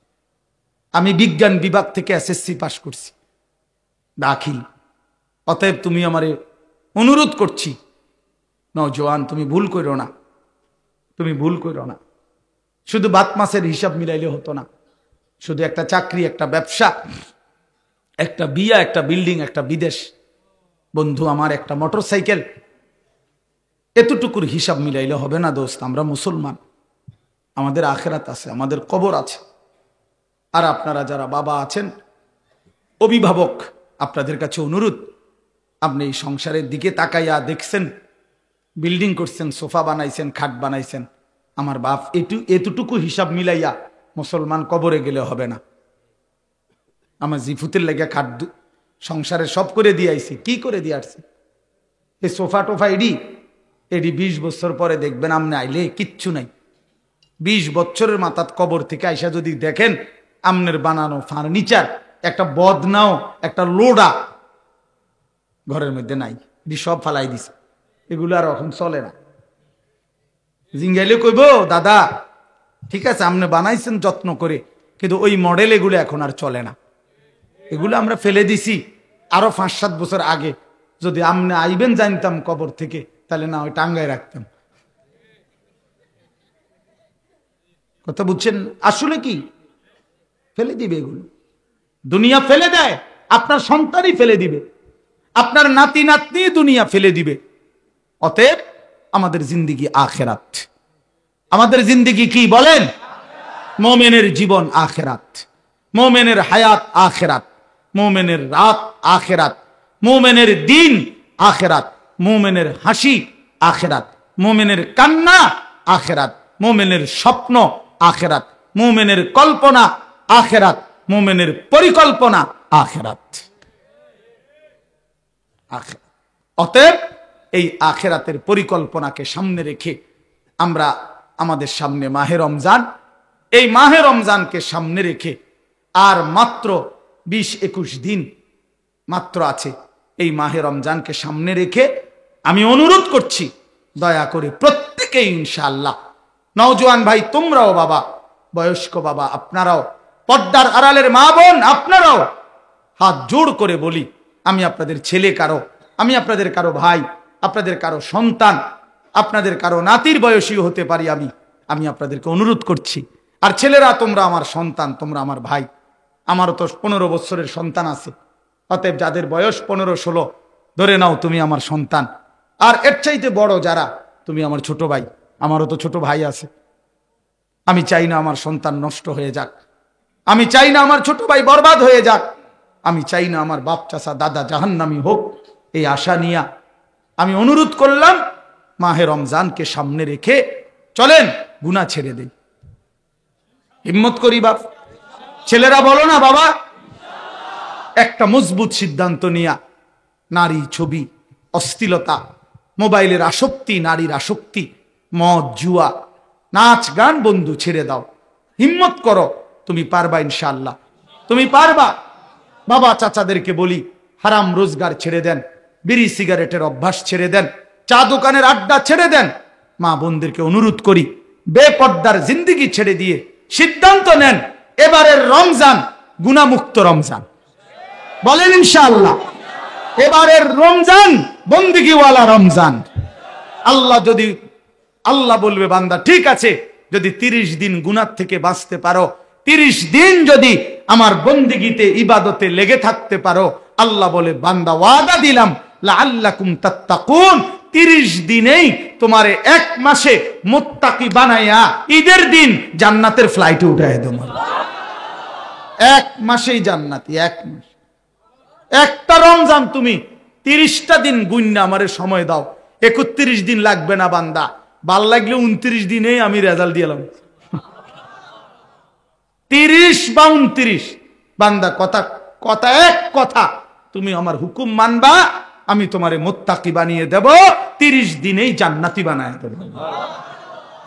আমি বিজ্ঞান বিভাগ থেকে এসএসসি পাশ করছি, দাখিল। অতএব তুমি আমারে অনুরোধ করছি, নওজোয়ান তুমি ভুল করো না, তুমি ভুল করো না। শুধু বাত মাসের হিসাব মিলাইলে হতো না, শুধু একটা চাকরি, একটা ব্যবসা, একটা বিয়া, একটা বিল্ডিং, একটা বিদেশ, বন্ধু আমার একটা মোটরসাইকেল, এতটুকুর হিসাব মিলাইলে হবে না দোস্ত। আমরা মুসলমান, আমাদের আখেরাত আছে, আমাদের কবর আছে। আর আপনারা যারা বাবা আছেন, অভিভাবক, আপনাদের কাছে অনুরোধ, আপনি এই সংসারের দিকে তাকাইয়া দেখছেন, বিল্ডিং করছেন, সোফা বানাইছেন, খাট বানাইছেন, আমার বাপ এতটুকু হিসাব মিলাইয়া মুসলমান কবরে গেলে হবে না। আমার জিফুতের লেগে খাট সংসারে সব করে দিয়ে আইছি, কি করে দিয়ে আসছি? এই সোফা টোফা এডি 20 বছর পরে দেখবেন আমনে আইলে কিচ্ছু নাই। 20 বছরের মাথাত কবর থেকে আইসা যদি দেখেন আমনের বানানো ফার্নিচার, একটা বদনাও, একটা লোডা ঘরের মধ্যে নাই, এটি সব ফালাই দিছে। এগুলো আর এখন চলে না। জিঙ্গাইলে কইব, দাদা ঠিক আছে আপনি বানাইছেন যত্ন করে, কিন্তু ওই মডেল এগুলো এখন আর চলে না, এগুলো আমরা ফেলে দিছি। আরো 5-7 বছর আগে যদি আপনি আইবেন জানতাম কবর থেকে, তাহলে না ওই টাঙ্গায় রাখতাম। কথা বুঝছেন? আসলে কি ফেলে দিবে এগুলো, দুনিয়া ফেলে দেয়, আপনার সন্তানই ফেলে দিবে, আপনার নাতি নাতনি দুনিয়া ফেলে দিবে। অতএব আমাদের জিন্দেগি আখেরাত, আমাদের জিন্দেগি কি বলেন? মোমেনের জীবন আখেরাত, মোমেনের হায়াত আখেরাত, মোমেনের রাত আখেরাত, মোমেনের দিন আখেরাত, মোমেনের হাসি আখেরাত, মোমেনের কান্না আখেরাত, মোমেনের স্বপ্ন আখেরাত, মোমেনের কল্পনা আখেরাত, মোমেনের পরিকল্পনা আখেরাত। অতএব এই আখেরাতের পরিকল্পনাকে সামনে রেখে আমরা আমাদের সামনে মাহে রমজান, এই মাহে রমজানকে সামনে রেখে আর মাত্র 20-21 দিন মাত্র আছে। এই মাহে রমজানকে সামনে রেখে আমি অনুরোধ করছি, দয়া করে প্রত্যেকেই ইনশাআল্লাহ, নওজোয়ান ভাই তোমরাও, বাবা বয়স্ক বাবা আপনারাও, পর্দার আড়ালের মা বোন আপনারাও, হাত জোড় করে বলি, আমি আপনাদের ছেলে কারো, আমি আপনাদের কারো ভাই, আপনাদের কারো সন্তান, আপনাদের কারো নাতির বয়সী হতে পারি, আমি আপনাদেরকে অনুরোধ করছি। আর ছেলেরা তোমরা আমার সন্তান, তোমরা আমার ভাই, আমারও তো 15 বছরের সন্তান আছে। অতএব যাদের বয়স 15-16 ধরে নাও তুমি আমার সন্তান। আর এর চাইতে বড় যারা, তুমি আমার ছোট ভাই, আমারও তো ছোট ভাই আছে। আমি চাই না আমার সন্তান নষ্ট হয়ে যাক, আমি চাই না আমার ছোট ভাই বরবাদ হয়ে যাক, আমি চাই না আমার বাপ চাচা দাদা জাহান্নামী হোক। এই আশা নিয়ে আমি অনুরোধ করলাম, মাহে রমজানকে সামনে রেখে চলেন গুনাহ ছেড়ে দেই, হিম্মত করি বাপ। ছেলেরা বলো না বাবা, একটা মজবুত সিদ্ধান্ত নিয়া নারী ছবি, অশ্লীলতা, মোবাইলের আসক্তি, নারীর আসক্তি, মদ জুয়া, নাচ গান বন্ধু ছেড়ে দাও, হিম্মত করো, তুমি পারবা ইনশাআল্লাহ, তুমি পারবা। বাবা চাচাদেরকে বলি, হারাম রোজগার ছেড়ে দেন, বিড়ি সিগারেটের অভ্যাস ছেড়ে দেন, চা দোকানের আড্ডা ছেড়ে দেন। মা বোনদেরকে অনুরোধ করি, বেপর্দার জিন্দেগি ছেড়ে দিয়ে সিদ্ধান্ত নেন, এবারের রমজান গুনাহমুক্ত রমজান, বলেন ইনশাআল্লাহ। এবারের রমজান বন্দেগীওয়ালা রমজান। আল্লাহ বলবে, বান্দা ঠিক আছে, যদি 30 দিন গুনাহ থেকে বাঁচতে পারো, 30 দিন যদি আমার বন্দেগীতে ইবাদতে লেগে থাকতে পারো, আল্লাহ বলে, বান্দা ওয়াদা দিলাম, লাআল্লাকুম তাত্তাকুন, 30 দিনেই তোমারে 1 মাসে মুত্তাকি বানাইয়া ঈদের দিন জান্নাতের ফ্লাইটে উঠায় দেব। 1 মাসেই জান্নাতি, 1 মাস। একটা রমজান তুমি 30টা দিন গুণনা আমারে সময় দাও, 31 দিন লাগবে না বান্দা, ভাল লাগলে 29 দিনেই আমি রেজাল্ট দিলাম। 30 বা 29 বান্দা কথা কথা এক কথা, তুমি আমার হুকুম মানবা, আমি তোমারে মুত্তাকি বানিয়ে দেব, 30 দিনেই জান্নাতি বানায় দেব।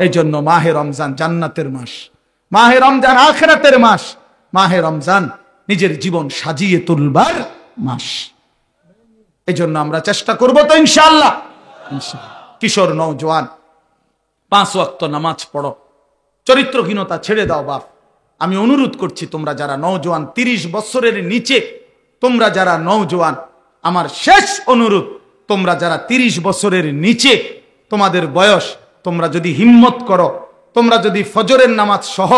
এই জন্য মাহে রমজান জান্নাতের মাস, মাহে রমজান আখিরাতের মাস, মাহে রমজান নিজের জীবন সাজিয়ে তুলবার মাস। এই জন্য আমরা চেষ্টা করবো তো ইনশাআল্লাহ। কিশোর নওজোয়ান 5 ওয়াক্ত নামাজ পড়ো, চরিত্রহীনতা ছেড়ে দাও বাপ। আমি অনুরোধ করছি তোমরা যারা নওজোয়ান, 30 বছরের নিচে তোমরা যারা নওজোয়ান, আমার শেষ অনুরোধ, তোমরা যারা 30 বছরের নিচে তোমাদের বয়স, তোমরা যদি হিম্মত করো, তোমরা যদি ফজরের নামাজ সহ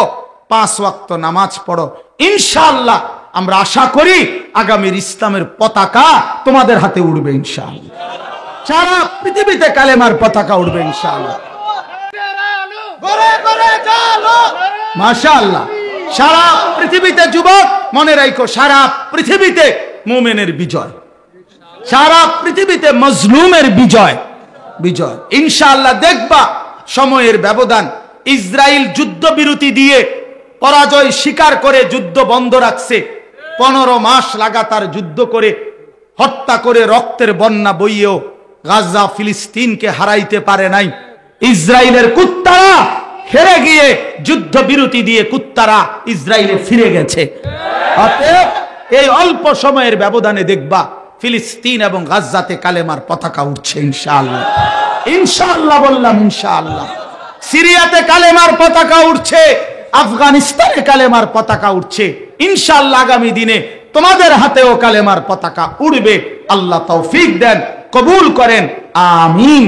5 ওয়াক্ত নামাজ পড়ো, ইনশাআল্লাহ আমরা আশা করি আগামীর ইসলামের পতাকা তোমাদের হাতে উড়বে ইনশাআল্লাহ। সারা পৃথিবীতে কালেমার পতাকা উড়বে ইনশাআল্লাহ। মাশাআল্লাহ। সারা পৃথিবীতে যুবক মনে রাখো, সারা পৃথিবীতে মুমিনের বিজয়, সারা পৃথিবীতে মজলুমের বিজয়, বিজয় ইনশাআল্লাহ। দেখবা সময়ের ব্যবধান, ইসরায়েল যুদ্ধবিরতি দিয়ে পরাজয় স্বীকার করে যুদ্ধ বন্ধ রাখছে, 15 মাস লাগাতার যুদ্ধ করে হত্যা করে রক্তের বন্যা বইয়েও গাজা ফিলিস্তিনকে হারাইতে পারে নাই। ইসরায়েলের কুত্তারা হেরে গিয়ে যুদ্ধবিরতি দিয়ে কুত্তারা ইসরায়েলে ফিরে গেছে। অতএব এই অল্প সময়ের ব্যবধানে দেখবা ফিলিস্তিন এবং গাজাতে কালেমার পতাকা উঠছে ইনশাআল্লাহ। ইনশাআল্লাহ বললাম, ইনশাআল্লাহ। সিরিয়াতে কালেমার পতাকা উঠছে, আফগানিস্তানে কালেমার পতাকা উঠছে, ইনশাআল্লাহ আগামী দিনে তোমাদের হাতেও কালেমার পতাকা উড়বে। আল্লাহ তৌফিক দেন, কবুল করেন, আমিন।